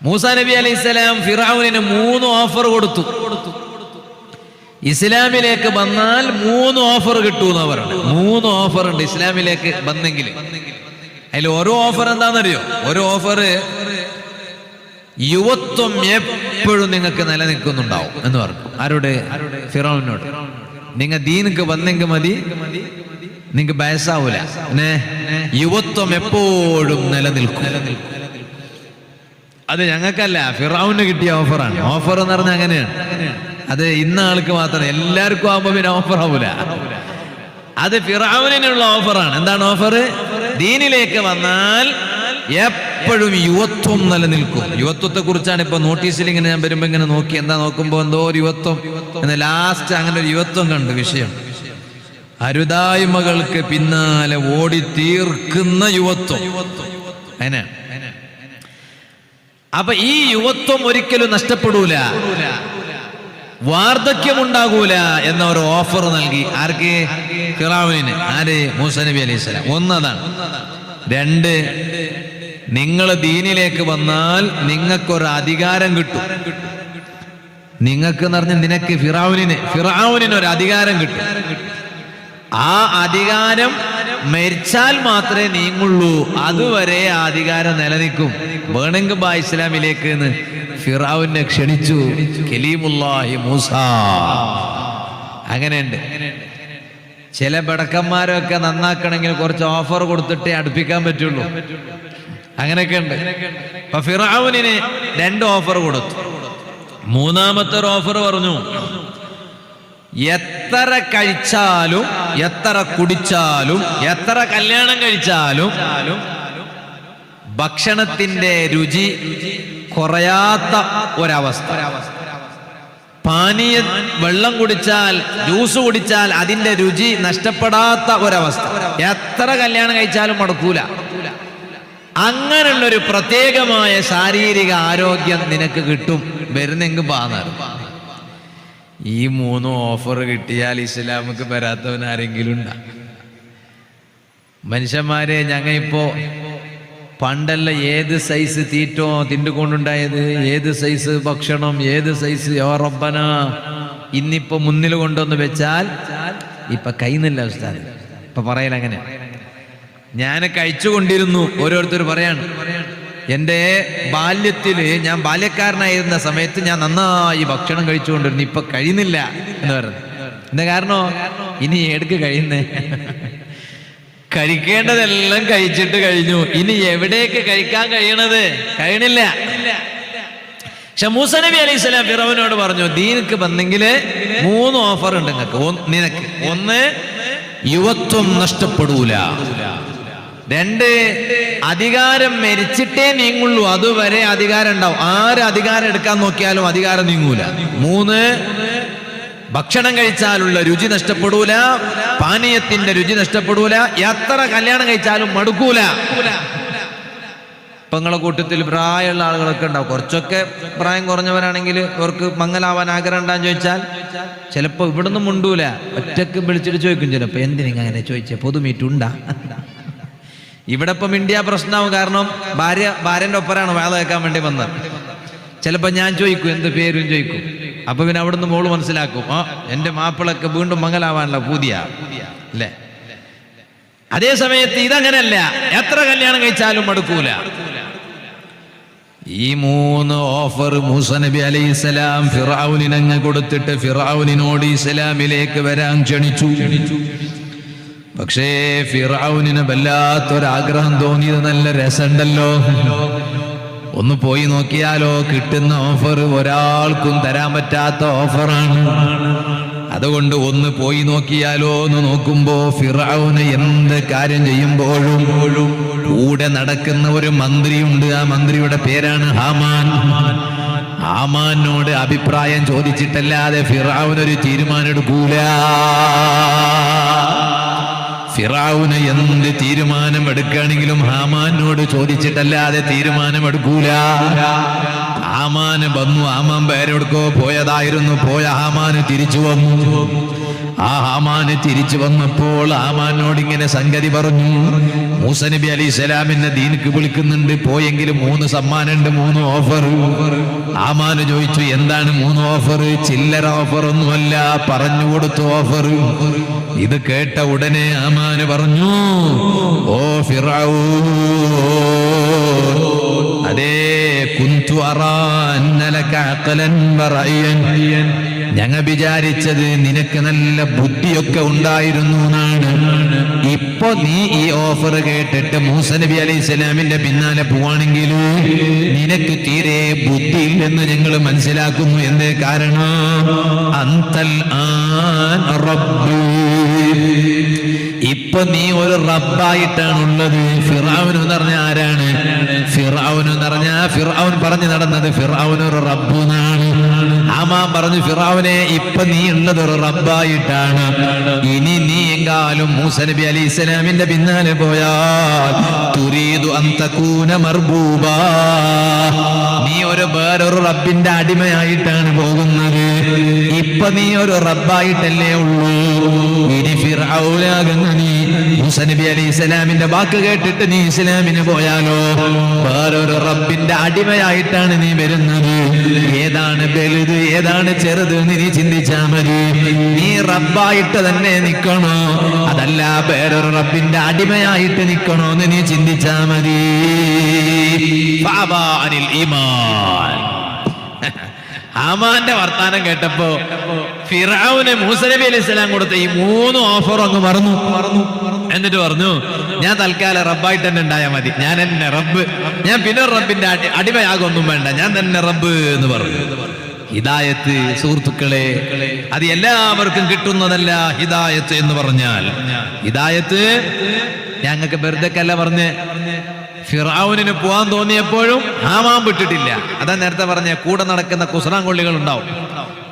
മൂസാ നബി അലൈഹിസ്സലാം ഫിറഔനിന് 3 ഓഫർ കൊടുത്തു. ഇസ്ലാമിലേക്ക് വന്നാൽ 3 ഓഫർ കിട്ടുമെന്ന് പറഞ്ഞു. 3 ഓഫർ ഉണ്ട് ഇസ്ലാമിലേക്ക് വന്നെങ്കിൽ. അതിൽ ഓരോ ഓഫർ എന്താണെന്നറിയോ? ഓരോ ഓഫർ യുവത്വം എപ്പോഴും നിങ്ങൾക്ക് നിലനിൽക്കുന്നുണ്ടാവും എന്ന് പറഞ്ഞു. ആരോട്? ഫിറഔനോട്. നിങ്ങൾ ദീനിക്ക് വന്നെങ്കിൽ മതി, നിങ്ങൾക്ക് ബയസാവൂല, യുവത്വം എപ്പോഴും നിലനിൽക്കും. അത് ഞങ്ങൾക്കല്ല, ഫിറഔന് കിട്ടിയ ഓഫറാണ്. ഓഫർ എന്ന് പറഞ്ഞാൽ അങ്ങനെയാണ്. അത് ഇന്ന ആൾക്ക് മാത്രം, എല്ലാവർക്കും ആവുമ്പോ പിന്നെ ഓഫർ ആവൂല. അത് ഫിറഔനിനുള്ള ഓഫറാണ്. എന്താണ് ഓഫർ? ദീനിലേക്ക് വന്നാൽ എപ്പോഴും യുവത്വം നിലനിൽക്കും. യുവത്വത്തെ കുറിച്ചാണ് ഇപ്പൊ നോട്ടീസിൽ ഇങ്ങനെ ഞാൻ വരുമ്പോ ഇങ്ങനെ നോക്കി, എന്താ നോക്കുമ്പോ എന്തോ ഒരു യുവത്വം എന്ന് ലാസ്റ്റ് അങ്ങനെ ഒരു യുവത്വം കണ്ടു. വിഷയം അരുതായ്മകൾക്ക് പിന്നാലെ ഓടി തീർക്കുന്ന യുവത്വം. അതിനാ. അപ്പൊ ഈ യുവത്വം ഒരിക്കലും നഷ്ടപ്പെടൂല, വാർദ്ധക്യമുണ്ടാകൂല എന്ന ഒരു ഓഫർ നൽകി. ആർക്ക്? ഫിറഔനിന്. ആര്? മൂസാ നബി അലൈഹിസ്സലാം. ഒന്നതാണ്. 2, നിങ്ങൾ ദീനിലേക്ക് വന്നാൽ നിങ്ങൾക്കൊരു അധികാരം കിട്ടും. നിങ്ങൾക്ക് എന്ന് പറഞ്ഞാൽ നിനക്ക്, ഫിറഔനിന് ഒരു അധികാരം കിട്ടും. ആ അധികാരം മരിച്ചാൽ മാത്രമേ നീങ്ങുള്ളൂ. അതുവരെ ആ അധികാരം നിലനിൽക്കും. വേണമെങ്കിൽ ബാ ഇസ്ലാമിലേക്ക് എന്ന് ഫിറഔനെ ക്ഷണിച്ചു കലീമുല്ലാഹി മൂസ. അങ്ങനെയുണ്ട്. ചില ബടക്കന്മാരൊക്കെ നന്നാക്കണമെങ്കിൽ കുറച്ച് ഓഫർ കൊടുത്തിട്ടേ അടുപ്പിക്കാൻ പറ്റുള്ളൂ. അങ്ങനെയൊക്കെ ഉണ്ട്. അപ്പൊ ഫിറഔനിന് 2 ഓഫർ കൊടുത്തു. 3ാമത്തെ ഒരു ഓഫർ പറഞ്ഞു, എത്ര കഴിച്ചാലും, എത്ര കുടിച്ചാലും, എത്ര കല്യാണം കഴിച്ചാലും ഭക്ഷണത്തിന്റെ രുചി കുറയാത്ത ഒരവസ്ഥ. പാനീയ വെള്ളം കുടിച്ചാൽ, ജ്യൂസ് കുടിച്ചാൽ അതിന്റെ രുചി നഷ്ടപ്പെടാത്ത ഒരവസ്ഥ. എത്ര കല്യാണം കഴിച്ചാലും മടക്കൂല. അങ്ങനെയുള്ളൊരു പ്രത്യേകമായ ശാരീരിക ആരോഗ്യം നിനക്ക് കിട്ടും. വരുന്നെങ്കിൽ പാന്നാറ്. ഈ 3 ഓഫർ കിട്ടിയാൽ ഇസ്ലാമിക്ക് വരാത്തവൻ ആരെങ്കിലും ഉണ്ടാ? മനുഷ്യന്മാരെ, ഞങ്ങ ഇപ്പോ പണ്ടല്ല ഏത് സൈസ് തീറ്റോ തിണ്ടുകൊണ്ടുണ്ടായത്, ഏത് സൈസ് ഭക്ഷണം, ഏത് സൈസ് റബ്ബന. ഇന്നിപ്പോ മുന്നിൽ കൊണ്ടുവന്ന് വെച്ചാൽ ഇപ്പൊ കഴിയുന്നില്ല ഉസ്താദ്. ഇപ്പൊ പറയല അങ്ങനെ. ഞാൻ കഴിച്ചുകൊണ്ടിരുന്നു. ഓരോരുത്തർ പറയാണ്, എൻ്റെ ബാല്യത്തില്, ഞാൻ ബാല്യക്കാരനായിരുന്ന സമയത്ത് ഞാൻ നന്നായി ഭക്ഷണം കഴിച്ചുകൊണ്ടിരുന്നു, ഇപ്പൊ കഴിയുന്നില്ല എന്ന് പറഞ്ഞു. എന്താ കാരണം? ഇനി എടുക്ക് കഴിയുന്നേ? കഴിക്കേണ്ടതെല്ലാം കഴിച്ചിട്ട് കഴിഞ്ഞു. ഇനി എവിടേക്ക് കഴിക്കാൻ കഴിയണത്? കഴിയണില്ല. പക്ഷെ മൂസാ നബി അലൈഹിസ്സലാം ഫിറഔനോട് പറഞ്ഞു, ദീനിക്ക് വന്നെങ്കിൽ 3 ഓഫർ ഉണ്ട് നിനക്ക്. 1, യുവത്വം നഷ്ടപ്പെടൂല. 2, അധികാരം മരിച്ചിട്ടേ നീങ്ങുള്ളൂ. അതുവരെ അധികാരം ഉണ്ടാവും. ആര് അധികാരം എടുക്കാൻ നോക്കിയാലും അധികാരം നീങ്ങൂല. 3, ഭക്ഷണം കഴിച്ചാലുള്ള രുചി നഷ്ടപ്പെടൂല, പാനീയത്തിന്റെ രുചി നഷ്ടപ്പെടൂല, എത്ര കല്യാണം കഴിച്ചാലും മടുക്കൂല. ഇപ്പൊ നിങ്ങളെ കൂട്ടത്തിൽ പ്രായമുള്ള ആളുകളൊക്കെ ഉണ്ടാവും. കുറച്ചൊക്കെ പ്രായം കുറഞ്ഞവരാണെങ്കിൽ അവർക്ക് മംഗലാവാൻ ആഗ്രഹം ഉണ്ടാന്ന് ചോദിച്ചാൽ ചിലപ്പോ ഇവിടുന്ന് മുണ്ടൂല, ഒറ്റക്ക് വിളിച്ചിട്ട് ചോദിക്കും. ചിലപ്പോ എന്തിനാ അങ്ങനെ ചോദിച്ചേ, പൊതുമീറ്റുണ്ടാ? ഇവിടെ ഇപ്പം ഇന്ത്യ പ്രശ്നമാവും. കാരണം ഭാര്യന്റെ ഒപ്പരാണ് വേള കേൾക്കാൻ വേണ്ടി വന്നത്. ചിലപ്പോ ഞാൻ ചോദിക്കും, എന്ത് പേരും ചോദിക്കും. അപ്പൊ പിന്നെ അവിടുന്ന് മോള് മനസ്സിലാക്കും, എന്റെ മാപ്പിളൊക്കെ വീണ്ടും മംഗലാവാനുള്ള പൂതിയ അല്ലേ. അതേ സമയത്ത് ഇതങ്ങനല്ല, എത്ര കല്യാണം കഴിച്ചാലും മടുക്കൂല. ഈ 3 ഓഫർ മൂസാ നബി അലൈഹിസ്സലാം ഫിറഔനിനങ്ങ് കൊടുത്തിട്ട് ഫിറഔനിനോട് ഇസ്ലാമിലേക്ക് വരാൻ ക്ഷണിച്ചു. പക്ഷേ ഫിറഔനിന് വല്ലാത്തൊരാഗ്രഹം തോന്നിയത്. നല്ല രസമുണ്ടല്ലോ, ഒന്ന് പോയി നോക്കിയാലോ. കിട്ടുന്ന ഓഫർ ഒരാൾക്കും തരാൻ പറ്റാത്ത ഓഫറാണ്. അതുകൊണ്ട് ഒന്ന് പോയി നോക്കിയാലോ എന്ന് നോക്കുമ്പോ ഫിറഔന് എന്ത് കാര്യം ചെയ്യുമ്പോഴും കൂടെ നടക്കുന്ന ഒരു മന്ത്രിയുണ്ട്. ആ മന്ത്രിയുടെ പേരാണ് ഹാമാൻ. ഹാമാനോട് അഭിപ്രായം ചോദിച്ചിട്ടല്ലാതെ ഫിറഔനൊരു തീരുമാനം എടുക്കൂല. ഫിറഔന് എന്ത് തീരുമാനം എടുക്കുകയാണെങ്കിലും ഹാമാനോട് ചോദിച്ചിട്ടല്ലാതെ തീരുമാനമെടുക്കൂല. ഹാമാന് വന്നു, ഹാമാൻ പേരെടുക്കോ പോയതായിരുന്നു. പോയ ഹാമാന് തിരിച്ചു വന്നു. ആ ഹാമാന് തിരിച്ചു വന്നപ്പോൾ ഹാമാനോട് ഇങ്ങനെ സംഗതി പറഞ്ഞു. മൂസ നബി അലൈഹി സ്വലാമിനെ ദീനിക്ക് വിളിക്കുന്നുണ്ട്, പോയെങ്കിൽ 3 സമ്മാനമുണ്ട്, 3 ഓഫർ. ഹാമാന് ചോദിച്ചു, എന്താണ് 3 ഓഫർ? ചില്ലറ ഓഫർ ഒന്നുമല്ല, പറഞ്ഞു കൊടുത്തു ഓഫർ. ഇത് കേട്ട ഉടനെ ഹാമാന് പറഞ്ഞു, ഓ ഫിർഔൻ, അതേ കുന്തു അറാ അന്ന ലക അഖലൻ വറഅയൻ, ഞങ്ങൾ വിചാരിച്ചത് നിനക്ക് നല്ല ബുദ്ധിയൊക്കെ ഉണ്ടായിരുന്നു എന്നാണ്. ഇപ്പൊ നീ ഈ ഓഫർ കേട്ടിട്ട് മൂസ നബി അലൈഹി സ്വലാമിന്റെ പിന്നാലെ പോവാണെങ്കിൽ നിനക്ക് തീരെ ബുദ്ധിയില്ലെന്ന് ഞങ്ങൾ മനസ്സിലാക്കുന്നു. എന്തേ കാരണം? അന്തൽ ആൻ റബ്ബ്, ഇപ്പൊ നീ ഒരു റബ്ബായിട്ടാണുള്ളത്. ഫിർഔൻ എന്ന് പറഞ്ഞ ആരാണ്? ഫിർഔൻ എന്ന് പറഞ്ഞ ഫിർഔൻ പറഞ്ഞു നടന്നത് ഫിർഔൻ ഒരു റബ്ബ് എന്നാണ്. ഹാമാൻ പറഞ്ഞു, ഫിർഔനെ ഇപ്പൊ നീ ഉള്ളത് ഒരു റബ്ബായിട്ടാണ്. ഇനി നീ എങ്കാലും മൂസ നബി അലൈഹി സ്വലാമിന്റെ പിന്നാലെ പോയാൽ തുരീദു അൻ തകൂന മർബൂബാ, നീ ഒരു വേറൊരു റബ്ബിന്റെ അടിമയായിട്ടാണ് പോകുന്നത്. ഇപ്പൊ നീ ഒരു റബ്ബായിട്ടല്ലേ ഉള്ളൂ. ഇനി ഫിർഔനാകുന്ന നീ മൂസ നബി അലൈഹി സ്വലാമിന്റെ വാക്ക് കേട്ടിട്ട് നീ ഇസ്ലാമിന് പോയാലോ വേറൊരു റബ്ബിന്റെ അടിമയായിട്ടാണ് നീ വരുന്നത്. ഏതാണ് വലുത് ഏതാണ് ചെറുത് എന്ന് നീ ചിന്തിച്ചാ മതി. നീ റബ്ബായിട്ട് തന്നെ നിക്കണോ അതല്ല വേറൊരു റബ്ബിന്റെ അടിമയായിട്ട് നിക്കണോ എന്ന് നീ ചിന്തിച്ചാ മതി. ഫഅബാനിൽ ഈമാൻ. ഹാമാന്റെ വർത്താനം കേട്ടപ്പോ ഫിർഔന് മൂസ നബി അലൈഹി സ്വലാം കൊടുത്ത ഈ 3 ഓഫർ അങ്ങ് മറന്നു. എന്നിട്ട് പറഞ്ഞു, ഞാൻ തൽക്കാലം റബ്ബായിട്ട് തന്നെ ഉണ്ടായാൽ മതി, ഞാൻ എന്നെ റബ്ബ്, ഞാൻ പിന്നെ റബ്ബിന്റെ അടിമയാകൊന്നും വേണ്ട, ഞാൻ തന്നെ റബ്ബ് എന്ന് പറഞ്ഞു. ഹിദായത്ത് സുഹൃത്തുക്കളെ, അത് എല്ലാവർക്കും കിട്ടുന്നതല്ല. ഹിദായത്ത് എന്ന് പറഞ്ഞാൽ ഹിദായത്ത് ഞങ്ങൾക്ക് വെറുതെക്കല്ല പറഞ്ഞ്. ഫിർഔനിന് പോവാൻ തോന്നിയപ്പോഴും ഹാമാൻ വിട്ടിട്ടില്ല. അതാ നേരത്തെ പറഞ്ഞ കൂടെ നടക്കുന്ന കുസ്രാങ്കൊള്ളികൾ ഉണ്ടാവും,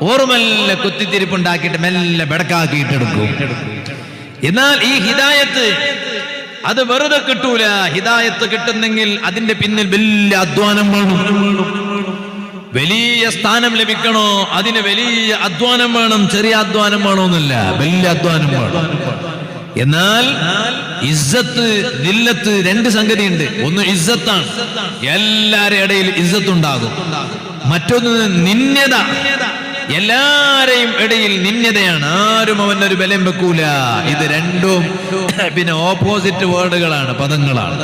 ഓർമെല്ലെ കുത്തിത്തിരിപ്പുണ്ടാക്കിയിട്ട് മെല്ലെ ബെടക്കാക്കിയിട്ടെടുക്കും. എന്നാൽ ഈ ഹിദായത്ത് അത് വെറുതെ കിട്ടൂല. ഹിദായത്ത് കിട്ടുന്നെങ്കിൽ അതിന്റെ പിന്നിൽ വലിയ അധ്വാനം വേണം. വലിയ സ്ഥാനം ലഭിക്കണോ അതിന് വലിയ അധ്വാനം വേണം. ചെറിയ അധ്വാനം വേണമെന്നില്ല, വലിയ അധ്വാനം വേണം. എന്നാൽ ഇസ്സത്ത് ദില്ലത്ത് 2 സംഗതിയുണ്ട്. ഒന്ന് ഇസ്സത്താണ്, എല്ലാവരുടെ ഇടയിൽ ഇസ്സത്ത് ഉണ്ടാകും. മറ്റൊന്ന് നിന്യത, എല്ലാരെയും ഇടയിൽ നിന്യതയാണ്. ആരും അവനൊരു ബലം വെക്കൂല. ഇത് രണ്ടും പിന്നെ ഓപ്പോസിറ്റ് വേർഡുകളാണ്, പദങ്ങളാണ്.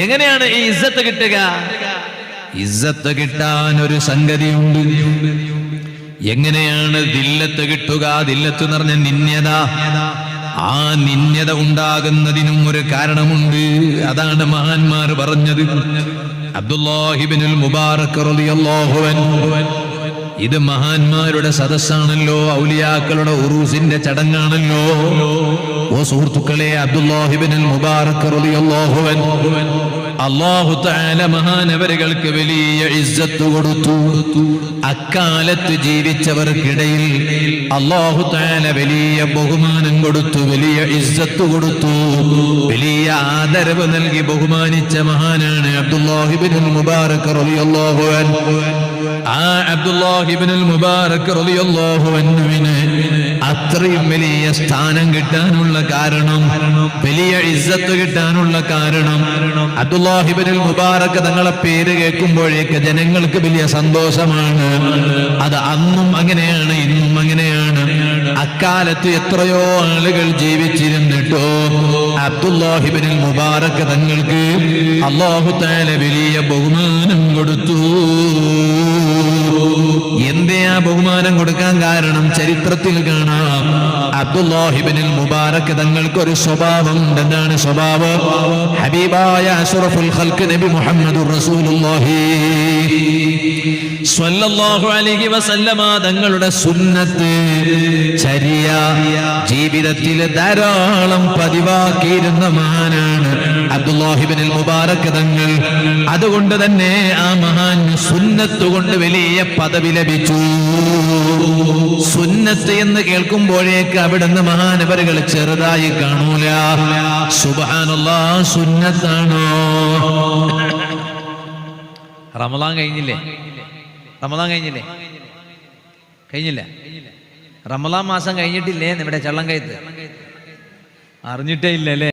എങ്ങനെയാണ് ഈ ഇസ്സത്ത് കിട്ടുക? ഇസ്സത്ത് കിട്ടാൻ ഒരു സംഗതിയുണ്ട്. എങ്ങനെയാണ് ദില്ലത്ത് കിട്ടുക? ദില്ലത്ത് എന്ന് പറഞ്ഞ നിന്യത. ആ നിന്യത ഉണ്ടാകുന്നതിനും ഒരു കാരണമുണ്ട്. അതാണ് മഹാന്മാർ പറഞ്ഞത്. അബ്ദുല്ലാഹി ഇബ്നുൽ മുബാറക് റളിയല്ലാഹു അൻഹു, ഇത് മഹാന്മാരുടെ സദസ്സാണല്ലോ, ഔലിയാക്കളുടെ ഉറൂസിന്റെ ചടങ്ങാണല്ലോ. ഓ സുഹൃത്തുക്കളെ, അബ്ദുല്ലാഹി ഇബ്നുൽ മുബാറക് റളിയല്ലാഹു അൻഹു അല്ലാഹു തആല മഹാനവരുകൾക്ക് വലിയ ഇസ്സത്ത് കൊടുത്തു. അക്കാലത്ത് ജീവിച്ചവർക്കിടയിൽ അല്ലാഹു തആല വലിയ ബഹുമാനം കൊടുത്തു, വലിയ ഇസ്സത്ത് കൊടുത്തു, വലിയ ആദരവ് നൽകി ബഹുമാനിച്ച മഹാനാണ് അബ്ദുല്ലാഹി ഇബ്നുൽ മുബാറക് റളിയല്ലാഹു അൻഹു. ആ അബ്ദുല്ലാഹി ഇബ്നുൽ മുബാറക് റളിയല്ലാഹു അൻഹുവിന് അത്രയും വലിയ സ്ഥാനം കിട്ടാനുള്ള കാരണം, വലിയ ഇസ്സത്ത് കിട്ടാനുള്ള കാരണം, അബ്ദുല്ലാഹി ഇബ്നുൽ മുബാറക് തങ്ങളെ പേര് കേൾക്കുമ്പോഴേക്ക് ജനങ്ങൾക്ക് വലിയ സന്തോഷമാണ്. അത് അന്നും അങ്ങനെയാണ്, ഇന്നും അങ്ങനെയാണ്. അക്കാലത്ത് എത്രയോ ആളുകൾ ജീവിച്ചിരുന്നിട്ടോ അബ്ദുല്ലാഹി ഇബ്നുൽ മുബാറക് തങ്ങൾക്ക് അല്ലാഹു തആല വലിയ ബഹുമാനം കൊടുത്തു. എന്തേ ആ ബഹുമാനം കൊടുക്കാൻ കാരണം? ചരിത്രത്തിൽ കാണാം, അബ്ദുല്ലാഹി ഇബ്നുൽ മുബാറക് തങ്ങൾക്ക് ഒരു സ്വഭാവം. എന്താണ് സ്വഭാവം? ഹബീബായ അഷ്റഫുൽ ഖൽഖ് നബി മുഹമ്മദുർ റസൂലുള്ളാഹി സ്വല്ലല്ലാഹു അലൈഹി വസല്ലമ തങ്ങളുടെ സുന്നത്ത് ചര്യ ജീവിതത്തിൽ ധാരാളം പതിവാക്കിയിരുന്ന മഹാനാണ് അബ്ദുല്ലാഹി ഇബ്നുൽ മുബാറക് തങ്ങൾ. അതുകൊണ്ട് തന്നെ ആ മഹാൻ സുന്നത്ത് കൊണ്ട് വലിയ പദവി ലഭിച്ചു. സുന്നത്ത് എന്ന് കേൾക്കുമ്പോഴേക്ക് അവിടുന്ന് മഹാനവരുകൾ ചെറുതായി കാണൂല. സുബ്ഹാനല്ലാഹ്, സുന്നത്താണോ? റമദാൻ കഴിഞ്ഞില്ലേ? കഴിഞ്ഞില്ല. റമദാൻ മാസം കഴിഞ്ഞിട്ടില്ലേ ഇവിടെ ചള്ളം കയത്ത് അറിഞ്ഞിട്ടേ ഇല്ല അല്ലേ?